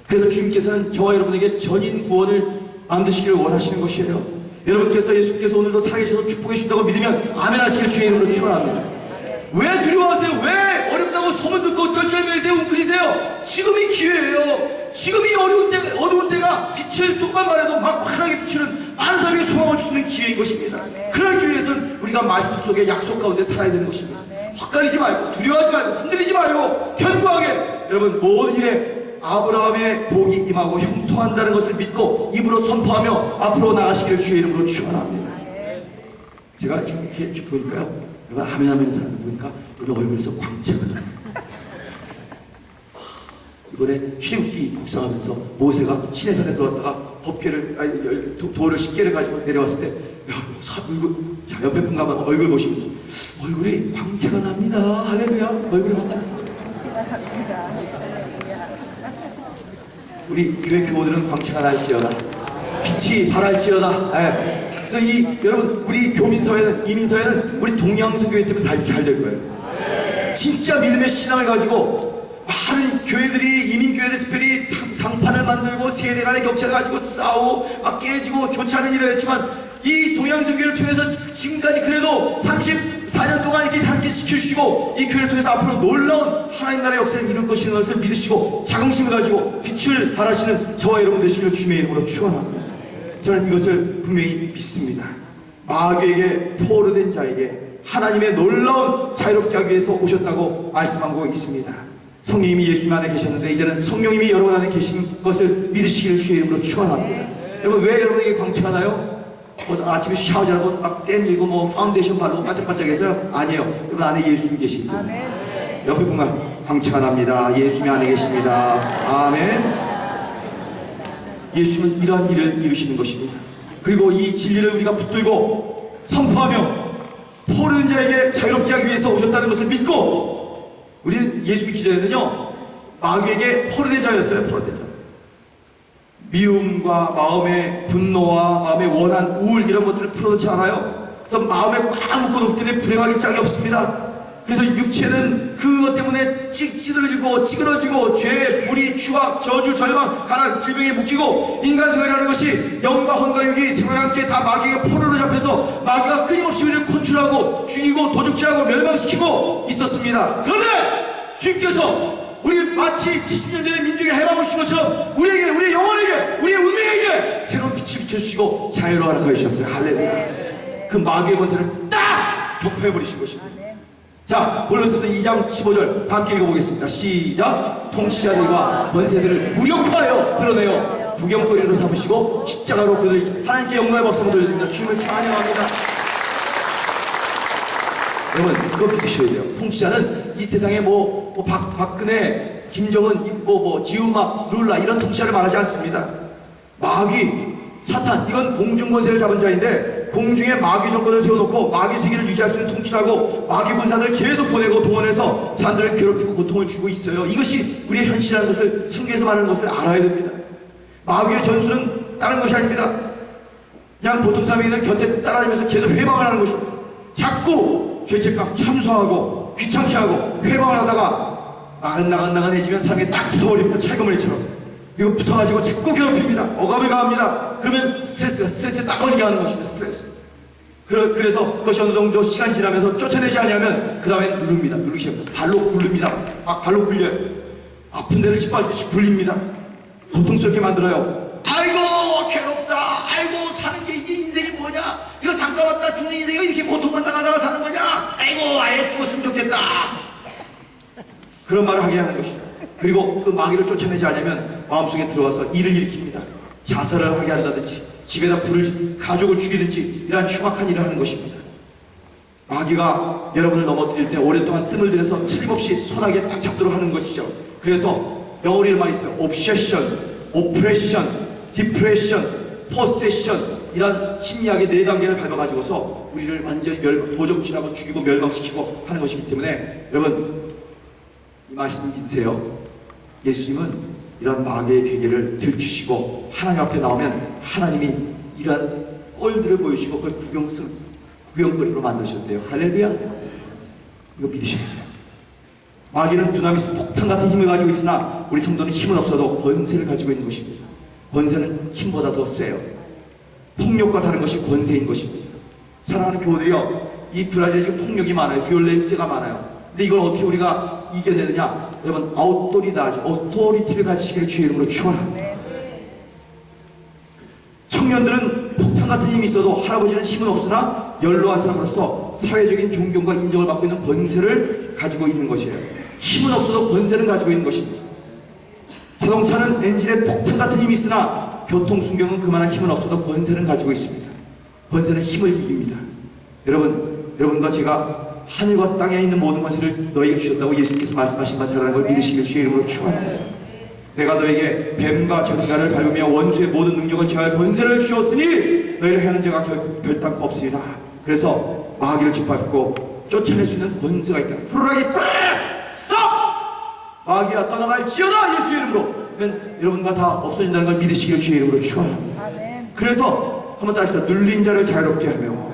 그래서 주님께서는 저와 여러분에게 전인 구원을 만드시기를 원하시는 것이에요. 여러분께서 예수께서 오늘도 살아계셔서 축복해 주신다고 믿으면 아멘 하시기를 주의 이름으로 축원합니다. 왜 두려워하세요? 왜 어렵다고 소문 듣고 절절매세요, 웅크리세요? 지금이 기회예요. 지금이 어두운 때가 빛을 조금만 말해도 막 환하게 비추는 많은 사람에게 소망을 주는 기회인 것입니다. 그러기 위해서는 우리가 말씀 속에 약속 가운데 살아야 되는 것입니다. 헛가리지 말고 두려워하지 말고 흔들리지 말고 견고하게 여러분 모든 일에 아브라함의 복이 임하고 형통한다는 것을 믿고 입으로 선포하며 앞으로 나가시기를 주의 이름으로 축원합니다. 제가 지금 이렇게 쭉 보니까요, 여러분 아멘 하는 사람들 보니까 여러분 얼굴에서 광채가 나요. 이번에 출애굽기 묵상하면서 모세가 시내산에 들어왔다가 돌을 10개를 가지고 내려왔을 때 자, 옆에 분 가면 얼굴 보시면서 얼굴이 광채가 납니다. 할렐루야. 얼굴이 광채가 납니다. 우리 교회 교우들은 광채가 날지어다. 빛이 발할지어다. 네. 그래서 여러분 우리 교민사회는 이민사회는 우리 동양선교회 때문에 잘 될 거예요. 진짜 믿음의 신앙을 가지고 많은 교회들이 이민교회들 특별히 당판을 만들고 세대 간의 격차를 가지고 싸우고 막 깨지고 좋지 않은 일을 했지만 이 동양선교회를 통해서 지금까지 그래도 34년 동안 이렇게 함께 지켜주시고 이 교회를 통해서 앞으로 놀라운 하나님 나라의 역사를 이룰 것인 것을 믿으시고 자긍심을 가지고 빛을 발하시는 저와 여러분 되시기를 주님의 이름으로 축원합니다. 저는 이것을 분명히 믿습니다. 마귀에게 포로된 자에게 하나님의 놀라운 자유롭게 하기 위해서 오셨다고 말씀하고 있습니다. 성령님이 예수님 안에 계셨는데 이제는 성령님이 여러분 안에 계신 것을 믿으시기를 주의 이름으로 축원합니다. 여러분 왜 여러분에게 광채가 나요? 뭐 아침에 샤워하고 막 땜이고 뭐 파운데이션 바르고 반짝반짝해서요? 아니에요. 여러분 안에 예수님이 계시기 때문에. 옆에 보면 광채가 납니다. 예수님이 안에 계십니다. 아멘. 예수님은 이러한 일을 이루시는 것입니다. 그리고 이 진리를 우리가 붙들고 선포하며 포로된 자에게 자유롭게 하기 위해서 오셨다는 것을 믿고 우리는 예수 믿기 전에는요 마귀에게 포로된 자였어요. 포로된 자. 미움과 마음의 분노와 마음의 원한, 우울 이런 것들을 풀어놓지 않아요. 그래서 마음에 꽉 묶어놓기 때문에 불행하기 짝이 없습니다. 그래서 육체는 그것 때문에 찌들어지고 찌그러지고 죄, 불의, 추악, 저주, 절망, 가난, 질병에 묶이고 인간 생활이라는 것이 영과 혼과 육이 생활과 함께 다 마귀가 포로로 잡혀서 마귀가 끊임없이 우리를 컨트롤하고 죽이고 도적질하고 멸망시키고 있었습니다. 그런데 주님께서 우리 마치 70년 전에 민족의 해방을 주신 것처럼 우리에게, 우리의 영혼에게, 우리의 운명에게 새로운 빛을 비춰주시고 자유로 허락하여 주셨어요. 할렐루야. 그 마귀의 권세를 딱 격파해버리신 것입니다. 자, 골로새서 2장 15절 다 함께 읽어보겠습니다. 시작. 통치자들과 권세들을 무력화하여 드러내어 구경거리로 삼으시고 십자가로 그들 하나님께 영광의 박수를 돌려드립니다. 주님을 찬양합니다. 여러분 그거 믿으셔야 돼요. 통치자는 이 세상에 박근혜, 김정은, 지우막, 룰라 이런 통치자를 말하지 않습니다. 마귀, 사탄 이건 공중권세를 잡은 자인데 공중에 마귀 정권을 세워놓고 마귀 세계를 유지할 수 있는 통치라고 마귀 군사들을 계속 보내고 동원해서 사람들을 괴롭히고 고통을 주고 있어요. 이것이 우리의 현실이라는 것을 성경에서 말하는 것을 알아야 됩니다. 마귀의 전술은 다른 것이 아닙니다. 그냥 보통 사람에게는 곁에 따라다니면서 계속 회방을 하는 것입니다. 자꾸 죄책감 참소하고 귀찮게 하고 회방을 하다가 나긋나긋해지면 사람이 딱 붙어버립니다. 찰거머리처럼. 그리고 붙어가지고 자꾸 괴롭힙니다. 억압을 가합니다. 그러면 스트레스에 딱 걸리게 하는 것입니다. 스트레스. 그래서 그것이 어느 정도 시간이 지나면서 쫓아내지 않으면 그 다음에 누릅니다. 누르기 시작합니다. 발로 굴릅니다. 막 발로 굴려요. 아픈 데를 짓밟듯이 굴립니다. 고통스럽게 만들어요. 아이고 괴롭다. 아이고 사는 게 이게 인생이 뭐냐. 이거 잠깐 왔다 죽는 인생이 이렇게 고통만 당하다가 사는 거냐. 아이고 아예 죽었으면 좋겠다. 그런 말을 하게 하는 것이죠. 그리고 그 마귀를 쫓아내지 않으면 마음속에 들어와서 일을 일으킵니다. 자살을 하게 한다든지 집에다 불을 가족을 죽이든지 이러한 흉악한 일을 하는 것입니다. 마귀가 여러분을 넘어뜨릴 때 오랫동안 뜸을 들여서 틀림없이 손하게 딱 잡도록 하는 것이죠. 그래서 영어로 이런 말이 있어요. obsession, oppression, depression, possession 이런 심리학의 4단계를 밟아가지고서 우리를 완전히 도적질하고 죽이고 멸망시키고 하는 것이기 때문에 여러분 이 말씀 믿으세요. 예수님은 이런 마귀의 괴계를 들추시고 하나님 앞에 나오면 하나님이 이러한 꼴들을 보여주시고 그걸 구경거리로 만드셨대요. 할렐루야. 이거 믿으셔야 돼요. 마귀는 두나미스 폭탄 같은 힘을 가지고 있으나 우리 성도는 힘은 없어도 권세를 가지고 있는 것입니다. 권세는 힘보다 더 세요. 폭력과 다른 것이 권세인 것입니다. 사랑하는 교우들이요, 이 브라질에 지금 폭력이 많아요. 비올렌스가 많아요. 근데 이걸 어떻게 우리가 이겨내느냐? 여러분, 오토리티를 가지시기를 주의 이름으로 축원합니다. 청년들은 폭탄 같은 힘이 있어도 할아버지는 힘은 없으나 연로한 사람으로서 사회적인 존경과 인정을 받고 있는 권세를 가지고 있는 것이에요. 힘은 없어도 권세는 가지고 있는 것입니다. 자동차는 엔진에 폭탄 같은 힘이 있으나 교통순경은 그만한 힘은 없어도 권세는 가지고 있습니다. 권세는 힘을 이깁니다. 여러분과 제가 하늘과 땅에 있는 모든 권세를 너에게 주셨다고 예수님께서 말씀하신 바 잘하는 걸 믿으시길 주의 이름으로 축원합니다. 내가 너에게 뱀과 전갈을 밟으며 원수의 모든 능력을 제할 권세를 주었으니 너희를 하는 자가 결단코 없으리라. 그래서 마귀를 짓밟고 쫓아낼 수 있는 권세가 있다. 호루라기 스톱! 마귀야 떠나갈지어다 예수의 이름으로. 그러면 여러분과 다 없어진다는 걸 믿으시길 주의 이름으로 축원합니다. 그래서 한번 다시 눌린 자를 자유롭게 하며.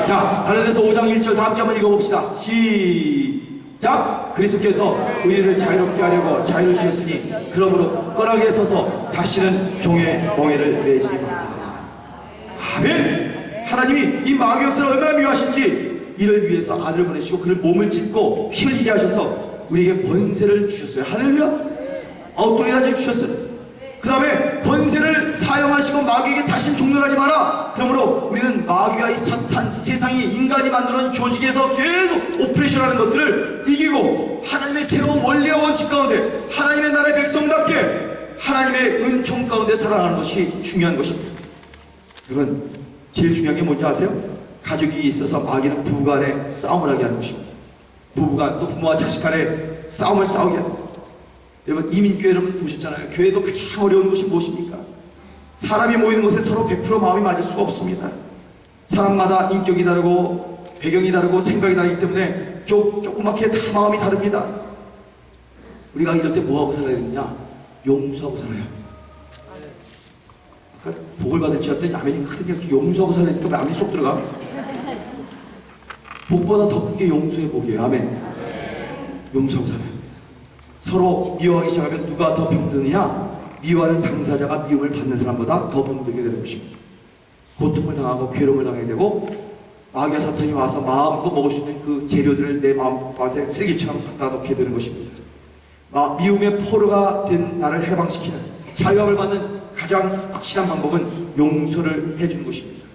자, 다른 데서 5장 1절 다 함께 한번 읽어봅시다. 시작! 그리스도께서 우리를 자유롭게 하려고 자유를 주셨으니 그러므로 굳건하게 서서 다시는 종의 멍에를 매지 말라. 아멘. 하나님이 이 마귀 역사를 얼마나 미워하신지 이를 위해서 아들을 보내시고 그를 몸을 찢고 피 흘리게 하셔서 우리에게 권세를 주셨어요. 할렐루야. 아우토리다를 주셨어요. 그 다음에 권세를 사용하시고 마귀에게 다시 종노하지 마라. 그러므로 우리는 마귀와 이 사탄, 세상이 인간이 만들어낸 조직에서 계속 오퍼레이션하는 것들을 이기고 하나님의 새로운 원리와 원칙 가운데 하나님의 나라의 백성답게 하나님의 은총 가운데 살아가는 것이 중요한 것입니다. 여러분, 제일 중요한 게 뭔지 아세요? 가족이 있어서 마귀는 부부 간에 싸움을 하게 하는 것입니다. 부부가 또 부모와 자식 간에 싸움을 싸우게 합니다. 여러분, 이민교회 여러분 보셨잖아요. 교회도 가장 어려운 것이 무엇입니까? 사람이 모이는 곳에 서로 100% 마음이 맞을 수가 없습니다. 사람마다 인격이 다르고 배경이 다르고 생각이 다르기 때문에 조그맣게 다 마음이 다릅니다. 우리가 이럴 때 뭐하고 살아야 되느냐? 용서하고 살아요. 아까 복을 받을 줄 알았더니 라면이 크게 이렇게 용서하고 살려니까 라면이 쏙 들어가. 복보다 더 큰 게 용서의 복이에요. 아멘. 용서하고 살아요. 서로 미워하기 시작하면 누가 더 병드느냐? 미워하는 당사자가 미움을 받는 사람보다 더 병들게 되는 것입니다. 고통을 당하고 괴로움을 당하게 되고 마귀와 사탄이 와서 마음껏 먹을 수 있는 그 재료들을 내 마음밭에 쓰레기처럼 갖다 놓게 되는 것입니다. 미움의 포로가 된 나를 해방시키는 자유함을 받는 가장 확실한 방법은 용서를 해주는 것입니다.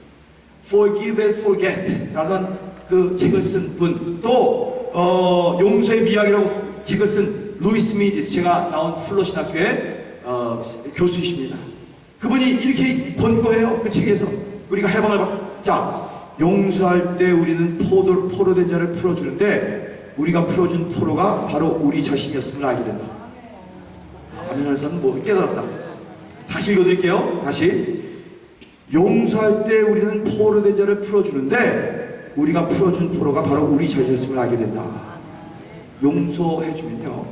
Forgive and Forget 라는 그 책을 쓴 분, 또 용서의 미학이라고 책을 쓴 루이스 미디스, 제가 나온 플러 신학교의 교수이십니다. 그분이 이렇게 권고해요. 그 책에서 우리가 해방을 자, 용서할 때 우리는 포로된 자를 풀어주는데 우리가 풀어준 포로가 바로 우리 자신이었음을 알게 된다. 아멘 하는 사람은 뭐 깨달았다. 다시 읽어드릴게요. 다시. 용서할 때 우리는 포로된 자를 풀어주는데 우리가 풀어준 포로가 바로 우리 자신이었음을 알게 된다. 용서해주면요,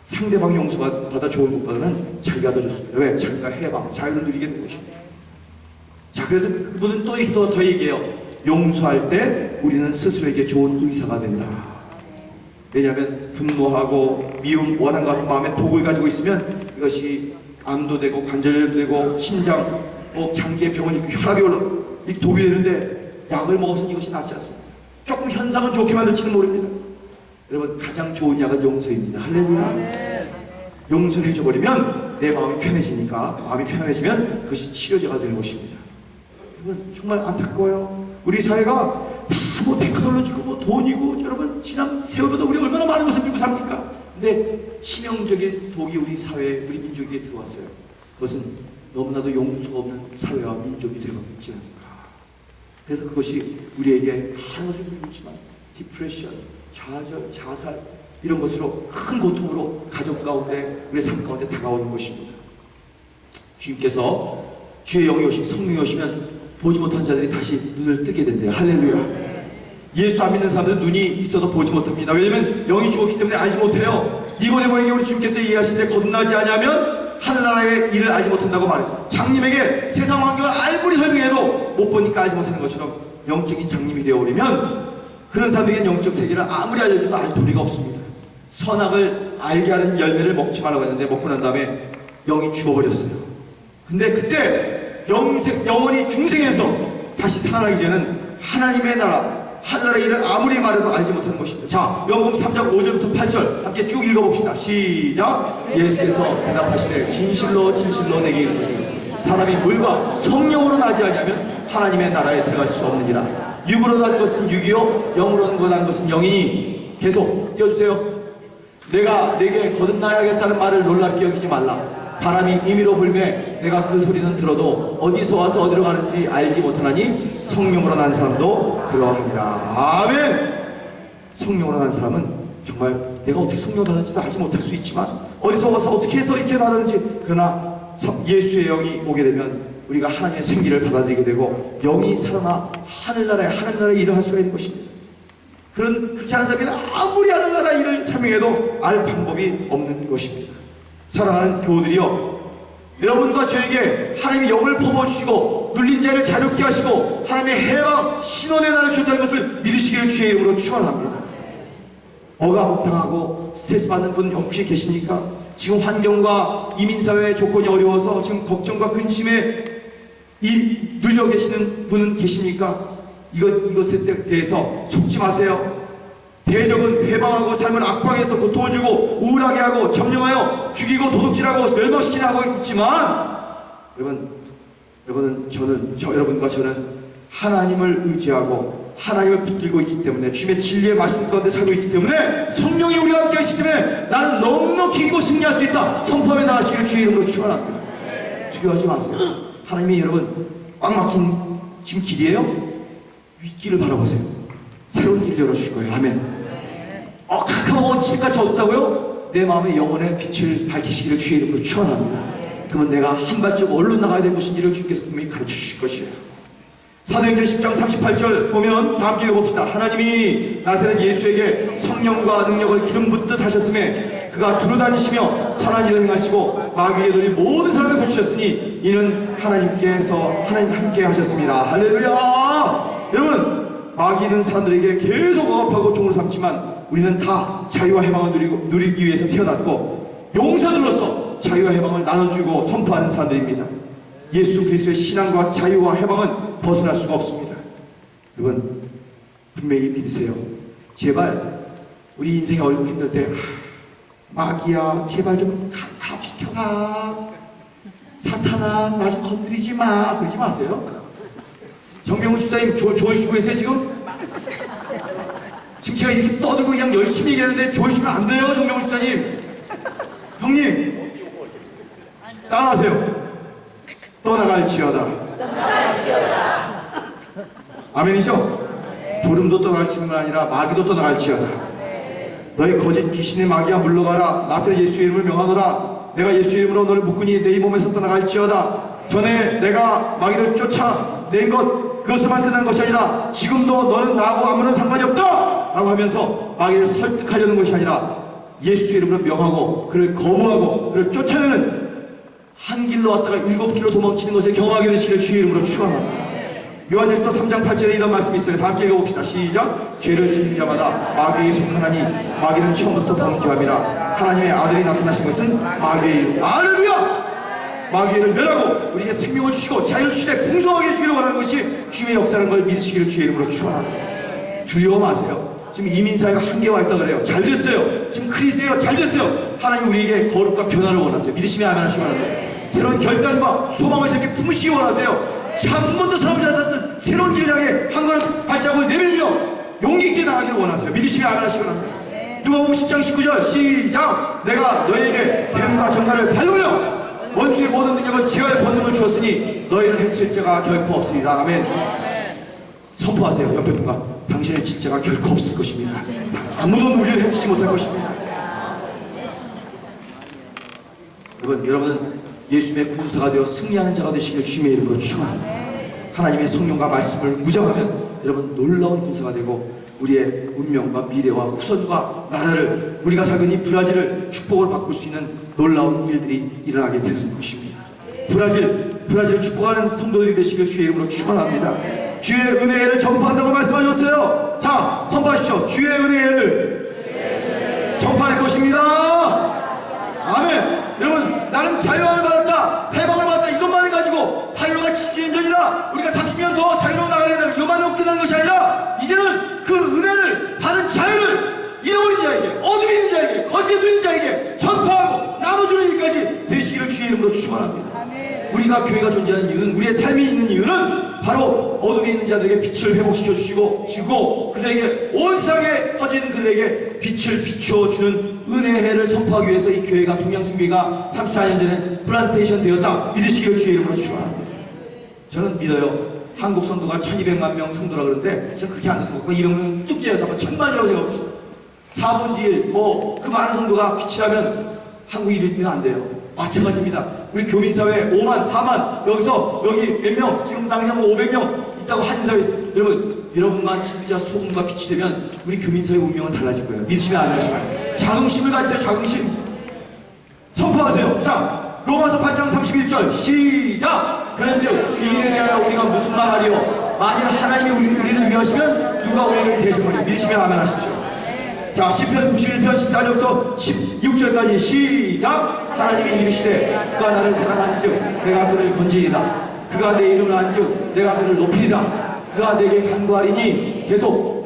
상대방이 용서받아 좋은 것보다는 자기가 더 좋습니다. 왜? 자기가 해방, 자유를 누리게 되는 것입니다. 자, 그래서 그분은 또 이렇게 더 얘기해요. 용서할 때 우리는 스스로에게 좋은 의사가 된다. 왜냐하면 분노하고 미움, 원한과 같은 마음에 독을 가지고 있으면 이것이 암도 되고 관절염도 되고 신장, 장기의 병원이 있고 혈압이 올라 이렇게 독이 되는데 약을 먹어서는 이것이 낫지 않습니다. 조금 현상은 좋게 만들지는 모릅니다. 여러분, 가장 좋은 약은 용서입니다. 할렐루야. 용서를 해줘버리면 내 마음이 편해지니까, 마음이 편안해지면 그것이 치료제가 되는 것입니다. 여러분, 정말 안타까워요. 우리 사회가 다 테크놀로지고 돈이고, 여러분, 지난 세월보다 우리 얼마나 많은 것을 밀고 삽니까? 근데 치명적인 독이 우리 사회에, 우리 민족에 들어왔어요. 그것은 너무나도 용서가 없는 사회와 민족이 되어가고 있지 않을까. 그래서 그것이 우리에게 많은 것을 밀고 있지만, 디프레션, 좌절, 자살, 이런 것으로 큰 고통으로 가정 가운데, 우리의 삶 가운데 다가오는 것입니다. 주님께서 주의 영이 오시면, 성령이 오시면 보지 못한 자들이 다시 눈을 뜨게 된대요. 할렐루야. 예수 안 믿는 사람들은 눈이 있어도 보지 못합니다. 왜냐하면 영이 죽었기 때문에 알지 못해요. 니고데모에게 우리 주님께서 얘기하시는데 겁나지 않으면 하늘나라의 일을 알지 못한다고 말했어요. 장님에게 세상 환경을 아무리 설명해도 못 보니까 알지 못하는 것처럼 영적인 장님이 되어버리면 그런 사람에게는 영적 세계를 아무리 알려줘도 알 도리가 없습니다. 선악을 알게 하는 열매를 먹지 말라고 했는데 먹고 난 다음에 영이 죽어버렸어요. 근데 그때 영원히 중생에서 다시 살아나기 전에는 하나님의 나라, 하늘나라의 일을 아무리 말해도 알지 못하는 것입니다. 자, 요한복음 3장 5절부터 8절 함께 쭉 읽어봅시다. 시작. 예수께서 대답하시되 진실로 진실로 내게 이르노니 사람이 물과 성령으로 나지 아니하면 하나님의 나라에 들어갈 수 없느니라. 육으로 난 것은 육이요 영으로 난 것은 영이니. 계속 띄워주세요. 내가 내게 거듭나야겠다는 말을 놀랍게 여기지 말라. 바람이 임의로 불매 내가 그 소리는 들어도 어디서 와서 어디로 가는지 알지 못하나니 성령으로 난 사람도 그러하니라. 아멘. 성령으로 난 사람은 정말 내가 어떻게 성령을 받았는지도 알지 못할 수 있지만 어디서 와서 어떻게 해서 이렇게 받았는지, 그러나 예수의 영이 오게 되면 우리가 하나님의 생기를 받아들이게 되고 영이 살아나 하늘나라의 일을 할 수가 있는 것입니다. 그렇지 않은 사람이 아무리 하늘나라 일을 설명해도 알 방법이 없는 것입니다. 사랑하는 교우들이여, 여러분과 저에게 하나님의 영을 퍼부어주시고 눌린 자를 자유롭게 하시고 하나님의 해방 신원의 날을 주셨다는 것을 믿으시기를 주의 이름으로 축원합니다. 억압당하고 스트레스 받는 분 혹시 계십니까? 지금 환경과 이민사회의 조건이 어려워서 지금 걱정과 근심에 이 눌려 계시는 분은 계십니까? 이것에 대해서 속지 마세요. 대적은 회방하고 삶을 악방해서 고통을 주고 우울하게 하고 점령하여 죽이고 도둑질하고 멸망시키려 하고 있지만, 여러분과 저는 하나님을 의지하고 하나님을 붙들고 있기 때문에, 주님의 진리의 말씀 가운데 살고 있기 때문에, 성령이 우리와 함께 하시기 때문에 나는 넉넉히 이기고 승리할 수 있다. 선포하며 나가시기를 주의 이름으로 축원합니다. 두려워하지 마세요. 하나님이 여러분 꽉 막힌 지금 길이에요? 윗길을 바라보세요. 새로운 길을 열어주실 거예요. 아멘. 캄캄하고 칠까지 없다고요? 내 마음의 영혼의 빛을 밝히시기를 주의 이름으로 축원합니다. 그러면 내가 한 발짝 얼른 나가야 될 것인지를 주님께서 분명히 가르쳐 주실 것이에요. 사도행전 10장 38절 보면 다 함께 읽어봅시다. 하나님이 나사렛 예수에게 성령과 능력을 기름 붓듯 하셨음에 그가 두루다니시며 선한 일을 행하시고 마귀에 들린 모든 사람을 고치셨으니 이는 하나님 함께 하셨습니다. 할렐루야. 여러분, 마귀는 사람들에게 계속 억압하고 종으로 삼지만 우리는 다 자유와 해방을 누리기 위해서 태어났고 용사들로서 자유와 해방을 나눠주고 선포하는 사람들입니다. 예수 그리스도의 신앙과 자유와 해방은 벗어날 수가 없습니다. 여러분, 분명히 믿으세요. 제발 우리 인생이 어렵고 힘들 때 마귀야 제발 좀 가 비켜가, 사탄아 나 좀 건드리지 마, 그러지 마세요. 정병훈 집사님 조여주고 계세요 지금? 지금 제가 이렇게 떠들고 그냥 열심히 얘기하는데 조여주면 안 돼요. 정병훈 집사님, 형님 따라하세요. 떠나갈지어다. 아멘이죠? 졸음도 떠나갈지는 아니라 마귀도 떠나갈지어다. 너희 거짓 귀신의 마귀야 물러가라. 나사렛 예수의 이름을 명하노라. 내가 예수의 이름으로 너를 묶으니 내 이 몸에서 떠나갈지어다. 전에 내가 마귀를 쫓아낸 것, 그것으로만 끝난 것이 아니라 지금도 너는 나하고 아무런 상관이 없다 라고 하면서 마귀를 설득하려는 것이 아니라 예수의 이름으로 명하고 그를 거부하고 그를 쫓아내는, 한 길로 왔다가 7길로 도망치는 것을 경험하게 되시기를 주의 이름으로 축원합니다. 요한일서 3장 8절에 이런 말씀이 있어요. 다 함께 읽어봅시다. 시작. 죄를 지은 자마다 마귀에 속하나니 마귀는 처음부터 범죄함이라. 하나님의 아들이 나타나신 것은 마귀의 이름. 할렐루야. 마귀를 멸하고 우리에게 생명을 주시고 자유를 주시되 풍성하게 해주기를 원하는 것이 주님의 역사라는 걸 믿으시기를 주의 이름으로 축원합니다. 두려워 마세요. 지금 이민사회가 한계와 있다 그래요. 잘 됐어요. 지금 크리스예요. 잘 됐어요. 하나님 우리에게 거룩과 변화를 원하세요. 믿으시면 아멘 하시기 바랍니다. 새로운 결단과 소망을 이렇게 품으시기 원하세요. 한 번도 사람을 잡았던 새로운 길을 향해 한 걸음 발자국을 내밀며 용기 있게 나가기를 원하세요. 믿으시면 아멘 하시기 바랍니다. 누가복음 10장 19절 시작. 내가 너희에게 뱀과 정갈을 밟으며 원수의 모든 능력을 제어할 본능을 주었으니 너희를 해칠 자가 결코 없으리라. 아멘. 선포하세요. 옆에 분과 당신의 진짜가 결코 없을 것입니다. 아무도 우리를 해치지 못할 것입니다. 여러분 예수님의 군사가 되어 승리하는 자가 되시기를 주님의 이름으로 축원합니다. 하나님의 성령과 말씀을 무장하면 여러분 놀라운 군사가 되고 우리의 운명과 미래와 후손과 나라를, 우리가 살고 있는 이 브라질을 축복을 바꿀 수 있는 놀라운 일들이 일어나게 되는 것입니다. 브라질을 축복하는 성도들이 되시길 주의 이름으로 축원합니다. 주의 은혜를 전파한다고 말씀하셨어요. 자, 선포하십시오. 주의 은혜를 전파할 것입니다. 아멘. 여러분, 나는 자유함을 받았다, 해방을 받았다, 이것만을 가지고 8년과 70년 전이다, 우리가 30년 더 자유로 나가야 된다, 이것만으로 끝나는 것이 아니라 이제는 그 은혜를 받은 자유를 잃어버린 자에게, 어둠에 있는 자에게, 거짓에 있는 자에게 전파하고 나눠주는 일까지 되시기를 주의 이름으로 축원합니다. 우리가 교회가 존재하는 이유는, 우리의 삶이 있는 이유는 바로 어둠에 있는 자들에게 빛을 회복시켜 주시고 그들에게, 온 세상에 퍼져 있는 그들에게 빛을 비추어 주는 은혜를 선포하기 위해서 이 교회가, 동양신교회가 34년 전에 플란테이션 되었다 믿으시기를 주의 이름으로 축원합니다. 저는 믿어요. 한국 성도가 1200만 명 성도라 그러는데 저는 그렇게 안 되는 거고 200명 뚝 떼어서 한번 1000만이라고 생각하고 있어요. 4분의 1, 그 많은 성도가 빛이라면 한국이 이루어지면 안 돼요. 마찬가지입니다. 우리 교민사회 5만, 4만, 여기 몇 명, 지금 당장 500명 있다고 하는 사회, 여러분만 진짜 소금과 빛이 되면 우리 교민사회 운명은 달라질 거예요. 믿으시면 안 되시면 자긍심을 가지세요. 자긍심 선포하세요. 자, 로마서 8장 31절 시작. 그런즉 이 일에 대하여 우리가 무슨 말하리요? 만일 하나님이 우리를 위하시면 누가 우리를 대적하리요? 믿으시면 아멘 하십시오. 자, 시편 91편 14절부터 16절까지 시작. 하나님이 이르시되 그가 나를 사랑한즉 내가 그를 건지리라. 그가 내 이름을 안즉 내가 그를 높이리라. 그가 내게 간구하리니 계속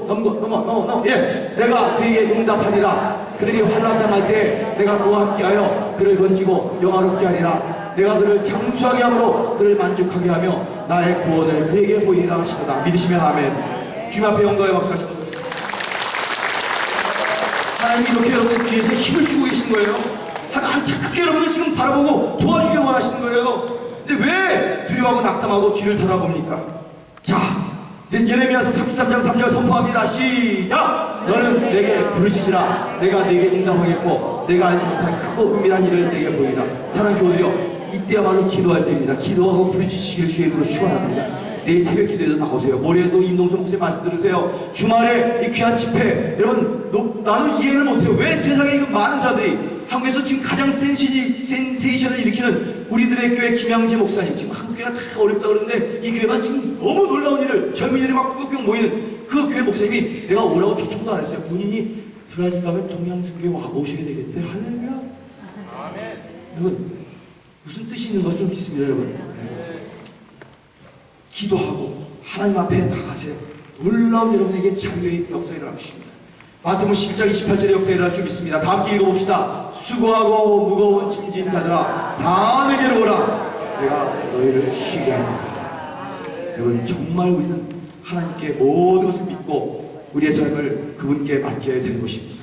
넘어 예, 내가 그에게 응답하리라. 그들이 환난 당할 때 내가 그와 함께하여 그를 건지고 영화롭게 하리라. 내가 그를 장수하게 함으로 그를 만족하게 하며 나의 구원을 그에게 보이리라 하시도다. 믿으시면 아멘. 주님 앞에 영광의 박수 하시고, 하나님이 이렇게 여러분들 뒤에서 힘을 주고 계신 거예요. 안타깝게 여러분들 지금 바라보고 도와주길 원하시는 거예요. 근데 왜 두려워하고 낙담하고 뒤를 돌아봅니까? 자, 예레미야서 33장 3절 선포합니다. 시작! 너는 내게 부르짖으라. 내가 내게 응답하겠고 내가 알지 못하는 크고 은밀한 일을 내게 보이라. 사랑하는 교우들이여, 이때야말로 기도할 때입니다. 기도하고 부르짖으시기를 주의 이름으로 축원합니다. 내일 새벽 기도에도 나오세요. 모레도 임동선 목사님 말씀 들으세요. 주말에 이 귀한 집회, 여러분 나는 이해를 못해요. 왜 세상에 이 많은 사람들이, 한국에서 지금 가장 센세이션을 일으키는 우리들의 교회 김양재 목사님, 지금 한국 교회가 다 어렵다 그러는데 이 교회만 지금 너무 놀라운 일을, 젊은이들이 막 꾹꾹 모이는 그 교회 목사님이 내가 오라고 초청도 안 했어요. 본인이 브라질 가면 동양승교회 와 모셔야 되겠대. 할렐루야. 아멘. 여러분 무슨 뜻이 있는 것을 믿습니다. 여러분 기도하고 하나님 앞에 나가세요. 놀라운 여러분에게 자유의 역사가 일어날 것입니다. 마태복음 10장 28절의 역사가 일어날 줄 믿습니다. 다 함께 읽어봅시다. 수고하고 무거운 짐진 자들아 다 내게로 오라. 내가 너희를 쉬게 하리라. 여러분 정말 우리는 하나님께 모든 것을 믿고 우리의 삶을 그분께 맡겨야 되는 것입니다.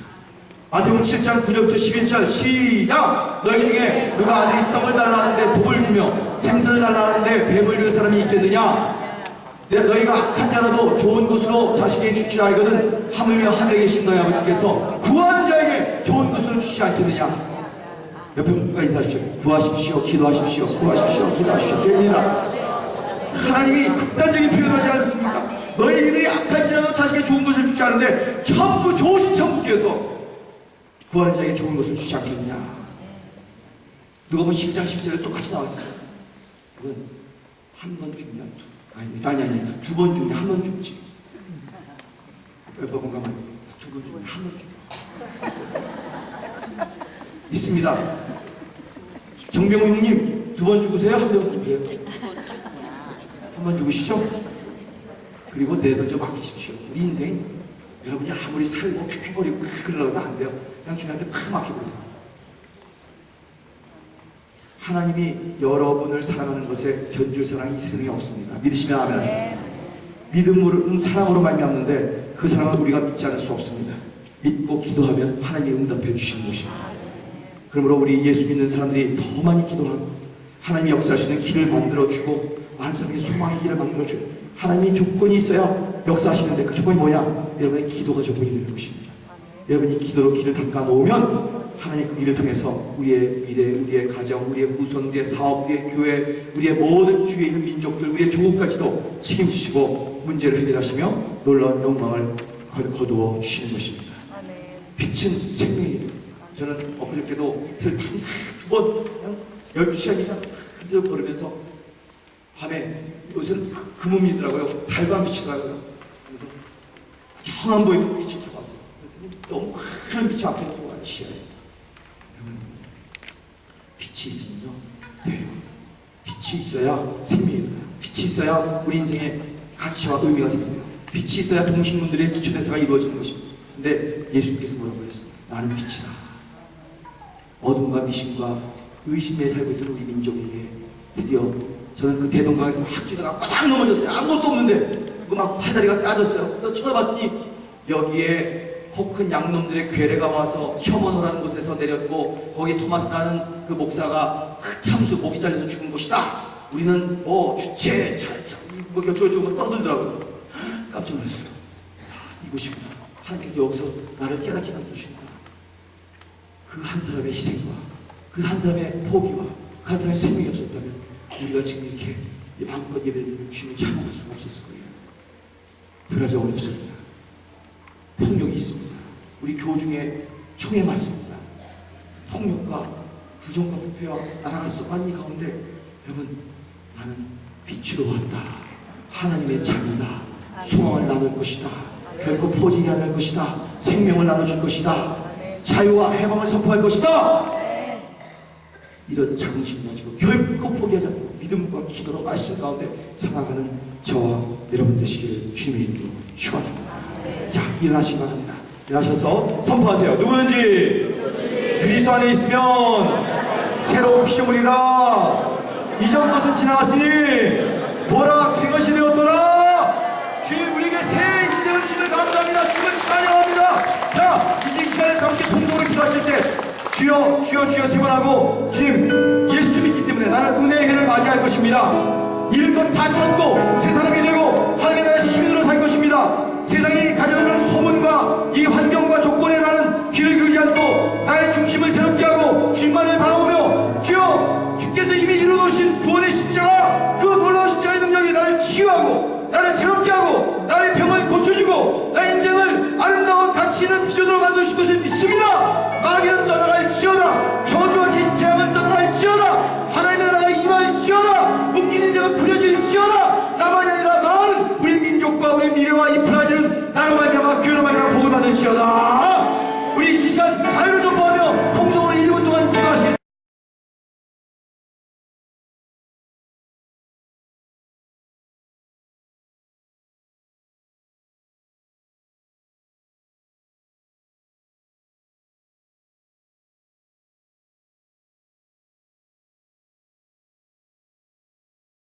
마태복음 7장 9절부터 11절 시작! 너희 중에 누가 아들이 떡을 달라 하는데 독을 주며 생선을 달라 하는데 뱀을 줄 사람이 있겠느냐? 너희가 악한 자라도 좋은 것으로 자식에게 주지 아니거든 하물며 하늘에 계신 너희 아버지께서 구하는 자에게 좋은 것으로 주지 않겠느냐? 옆에 분과 인사하십시오. 구하십시오. 기도하십시오. 구하십시오. 기도하십시오. 됩니다. 하나님이 극단적인 표현하지 않습니까? 너희들이 악할지라도 자식에게 좋은 것을 주지 않는데 전부 좋으신 천국께서 구하는 자에게 좋은 것을 주지 않겠느냐. 누가복음 10장 10절에 똑같이 나와있어요. 한 번 죽냐 아니 두 번 죽냐 한 번 죽지. 몇 번 가만 두 번 죽냐 한 번 죽냐. 있습니다. 정병호 형님 두 번 죽으세요? 한 번 죽으세요? 한 번 죽으시죠? 그리고 내던져 맡기십시오. 우리 인생 여러분이 아무리 살고 패패거리고 그러려고 안 돼요. 그냥 주님한테 팍 맡겨버리세요. 하나님이 여러분을 사랑하는 것에 견줄 사랑이 이 세상에 없습니다. 믿으시면 아멘 하십시오. 믿음으로 사랑으로 말미암는데 그 사랑은 우리가 믿지 않을 수 없습니다. 믿고 기도하면 하나님이 응답해 주시는 것입니다. 그러므로 우리 예수 믿는 사람들이 더 많이 기도하고 하나님이 역사하시는 길을 만들어주고 많은 사람에게 소망의 길을 만들어주고 하나님이 조건이 있어야 역사하시는데 그 조건이 뭐냐? 여러분의 기도가 조건이 되는 것입니다. 여러분이 기도로 길을 닦아 놓으면 하나님이 그 길을 통해서 우리의 미래, 우리의 가정, 우리의 후손, 우리의 사업, 우리의 교회, 우리의 모든 주위에 있는 민족들, 우리의 조국까지도 책임지시고 문제를 해결하시며 놀라운 영광을 거두어 주시는 것입니다. 빛은 생명이에요. 저는 엊그저께도 이틀 밤새 두 번 그냥 12시간 이상 그저 걸으면서 밤에 요새는 금음이더라고요. 달밤 빛이더라고요. 그래서 정한 보이는 빛을 켜봤어요. 너무 환한 빛이 앞에 보고 가는 시야에 빛이 있으면요 돼요. 빛이 있어야 생명이 일어나요. 빛이 있어야 우리 인생의 가치와 의미가 생겨요. 빛이 있어야 동식물들의 기초대사가 이루어지는 것입니다. 근데 예수님께서 뭐라고 하셨습니까? 나는 빛이다. 어둠과 미신과 의심에 살고 있던 우리 민족에게 드디어 저는 그 대동강에서 막 뛰다가 꽉 넘어졌어요. 아무것도 없는데 막 팔다리가 까졌어요. 그래서 쳐다봤더니 여기에 코 큰 양놈들의 괴뢰가 와서 셔먼호라는 곳에서 내렸고 거기 토마스라는 그 목사가 참수 목이 잘려서 죽은 곳이다. 우리는 주체 뭐 어쩌고저쩌고 떠들더라고요. 깜짝 놀랐어요. 이곳이구나. 하나님께서 여기서 나를 깨닫게 만들어주시는구나. 그 한 사람의 희생과 그 한 사람의 포기와 그 한 사람의 생명이 없었다면 우리가 지금 이렇게 마음껏 예배드리면 주님을 찬양할 수가 없었을 거예요. 그러자 어렵습니다. 폭력이 있습니다. 우리 교우 중에 총에 맞습니다. 폭력과 부정과 부패와 나라가 쏘아니 가운데 여러분 나는 빛으로 왔다. 하나님의 자녀다. 소망을 나눌 것이다. 결코 포기하지 않을 것이다. 생명을 나눠줄 것이다. 자유와 해방을 선포할 것이다. 이런 자긍심 가지고 결코 포기하지 않고 믿음과 기도로 말씀 가운데 살아가는 저와 여러분 되시기를 주님의 이름으로 축원합니다. 자, 일어나시기 바랍니다. 일어나셔서 선포하세요. 누구든지 그리스도 안에 있으면 새로운 피조물이라. 이전 것은 지나갔으니 보라 새 것이 되었더라. 주님 우리에게 새 인생을 주시면 감사합니다. 주님 찬양합니다. 자, 이제 이 시간에 함께 통성으로 기도하실 때 주여 주여 주여 세 번 하고, 주님 예수 믿기 때문에 나는 은혜의 해를 맞이할 것입니다. 잃은 것 다 찾고 새 사람이 되고 하나님의 나라 시민으로 살 것입니다. 세상이 가져오는 소문과 이 환경과 조건에 나는 귀를 기울이지 않고 나의 중심을 새롭게 하고 주님만을 바라보며, 주여 주께서 이미 이루어놓으신 구원의 십자가